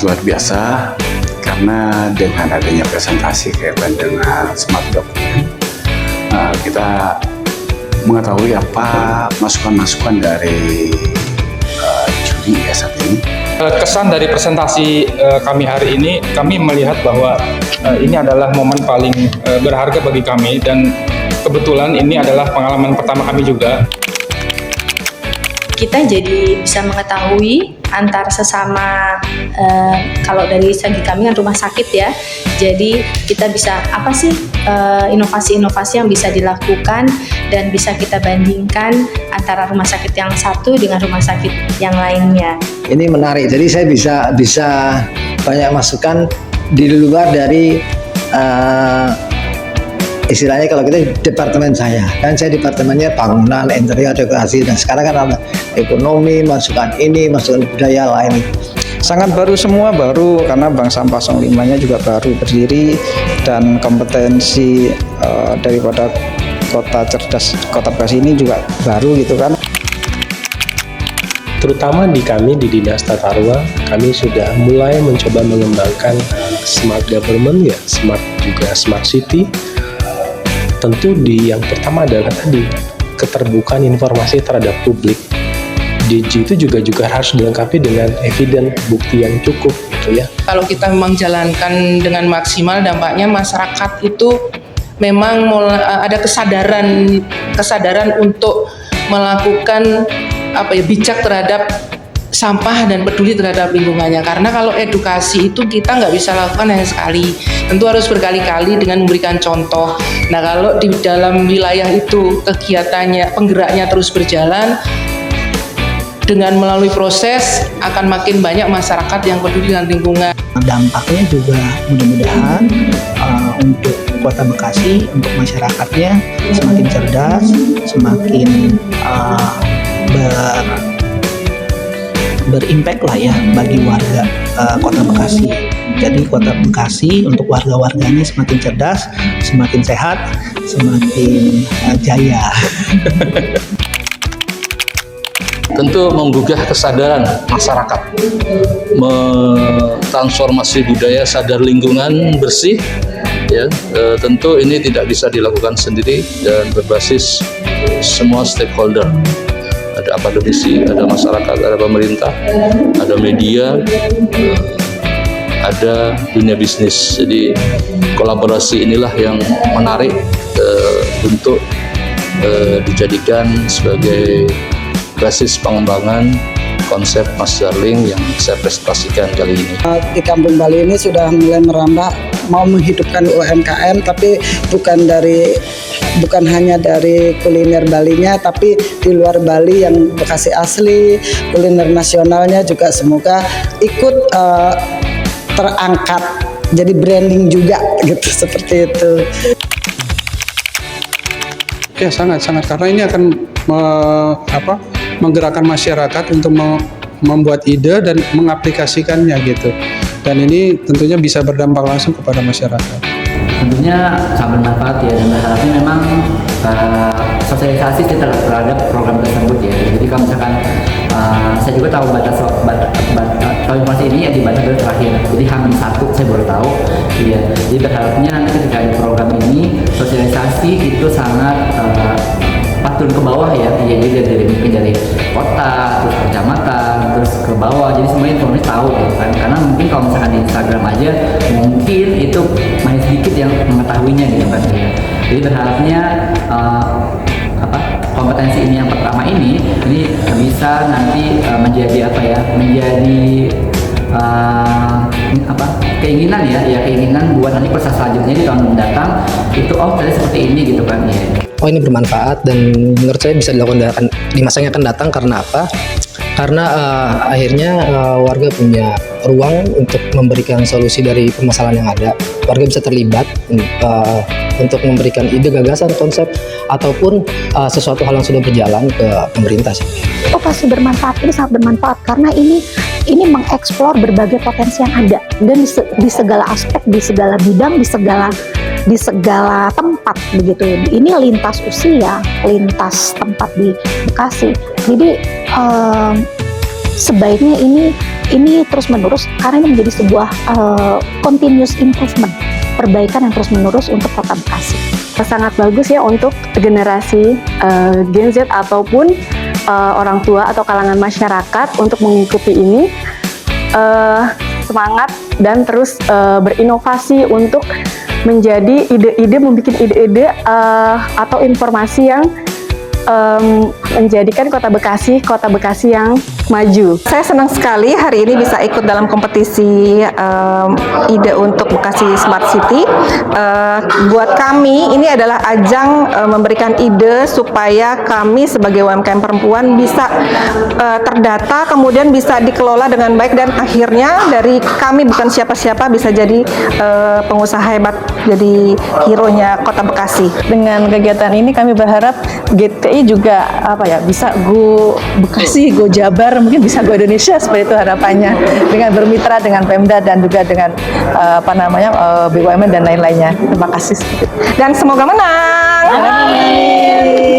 sangat luar biasa karena dengan adanya presentasi kaitan dengan smart document, kita mengetahui apa masukan-masukan dari juri ya saat ini. Kesan dari presentasi kami hari ini, kami melihat bahwa ini adalah momen paling berharga bagi kami dan kebetulan ini adalah pengalaman pertama kami juga. Kita jadi bisa mengetahui antar sesama, kalau dari segi kami kan rumah sakit ya, jadi kita bisa apa sih inovasi-inovasi yang bisa dilakukan dan bisa kita bandingkan antara rumah sakit yang satu dengan rumah sakit yang lainnya. Ini menarik, jadi saya bisa banyak masukan di luar dari istilahnya kalau kita departemen saya, kan saya departemennya bangunan, interior, dekorasi, dan sekarang kan ada ekonomi, masukan ini, masukan budaya lain. Sangat baru semua, baru karena Bank Sampah 05-nya juga baru berdiri dan kompetensi daripada Kota Cerdas Kota Bekasi ini juga baru gitu kan. Terutama di kami di Dinas Tata Ruang, kami sudah mulai mencoba mengembangkan smart government ya, juga smart city. Tentu yang pertama adalah tadi keterbukaan informasi terhadap publik. DG itu juga harus dilengkapi dengan evidence, bukti yang cukup gitu ya. Kalau kita memang jalankan dengan maksimal, dampaknya masyarakat itu memang ada kesadaran untuk melakukan bijak terhadap sampah dan peduli terhadap lingkungannya. Karena kalau edukasi itu kita nggak bisa lakukan hanya sekali, tentu harus berkali-kali dengan memberikan contoh. Nah, kalau di dalam wilayah itu kegiatannya, penggeraknya terus berjalan, dengan melalui proses akan makin banyak masyarakat yang peduli dengan lingkungan. Dampaknya juga mudah-mudahan untuk Kota Bekasi, untuk masyarakatnya semakin cerdas, semakin berimpact lah ya bagi warga Kota Bekasi. Jadi Kota Bekasi untuk warga-warganya semakin cerdas, semakin sehat, semakin jaya. Tentu menggugah kesadaran masyarakat, transformasi budaya sadar lingkungan bersih. Ya, tentu ini tidak bisa dilakukan sendiri dan berbasis semua stakeholder. Ada akademisi, ada masyarakat, ada pemerintah, ada media, ada dunia bisnis. Jadi kolaborasi inilah yang menarik untuk dijadikan sebagai basis pengembangan konsep Mas Darling yang saya presentasikan kali ini. Di Kampung Bali ini sudah mulai merambah mau menghidupkan UMKM, tapi bukan hanya dari kuliner Balinya, tapi di luar Bali yang Bekasi asli, kuliner nasionalnya juga semoga ikut terangkat, jadi branding juga gitu, seperti itu. Ya sangat karena ini akan menggerakkan masyarakat untuk membuat ide dan mengaplikasikannya gitu. Dan ini tentunya bisa berdampak langsung kepada masyarakat. Tentunya sangat bermanfaat ya, dan berharapnya memang sosialisasi terhadap program tersebut ya. Jadi kalau misalkan saya juga tahu tahu informasi ini ya di batas terakhir. Jadi H-1 saya baru tahu. Ya. Jadi berharapnya nanti ketika ada program ini sosialisasi itu sangat turun ke bawah ya, jadi dari kota, terus kecamatan, terus ke bawah, jadi semuanya informasi tahu gitu kan. Karena mungkin kalau misalkan di Instagram aja mungkin itu masih sedikit yang mengetahuinya gitu kan ya. Jadi berharapnya kompetensi ini yang pertama ini bisa nanti menjadi keinginan buat nanti proses selanjutnya di tahun mendatang itu ternyata seperti ini gitu kan ya. Ini bermanfaat dan menurut saya bisa dilakukan di masa yang akan datang. Karena apa? Karena akhirnya warga punya ruang untuk memberikan solusi dari permasalahan yang ada. Warga bisa terlibat untuk memberikan ide, gagasan, konsep, ataupun sesuatu hal yang sudah berjalan ke pemerintah sih. Oh, pasti bermanfaat, ini sangat bermanfaat karena ini mengeksplor berbagai potensi yang ada dan di segala aspek, di segala bidang, di segala tempat begitu. Ini lintas usia, lintas tempat di Bekasi. Jadi sebaiknya ini terus menerus karena ini menjadi sebuah continuous improvement, perbaikan yang terus menerus untuk Kota Bekasi. Sangat bagus ya untuk generasi Gen Z ataupun orang tua atau kalangan masyarakat untuk mengikuti ini. Semangat dan terus berinovasi untuk menjadi ide-ide, membuat ide-ide atau informasi yang menjadikan Kota Bekasi yang maju. Saya senang sekali hari ini bisa ikut dalam kompetisi ide untuk Bekasi Smart City. Buat kami ini adalah ajang memberikan ide supaya kami sebagai UMKM perempuan bisa terdata, kemudian bisa dikelola dengan baik, dan akhirnya dari kami bukan siapa-siapa bisa jadi pengusaha hebat, jadi hero-nya Kota Bekasi. Dengan kegiatan ini kami berharap GTI juga bisa go Bekasi, go Jabar, mungkin bisa go Indonesia, seperti itu harapannya, dengan bermitra dengan Pemda dan juga dengan BUMN dan lain-lainnya. Terima kasih. Dan semoga menang. Amin.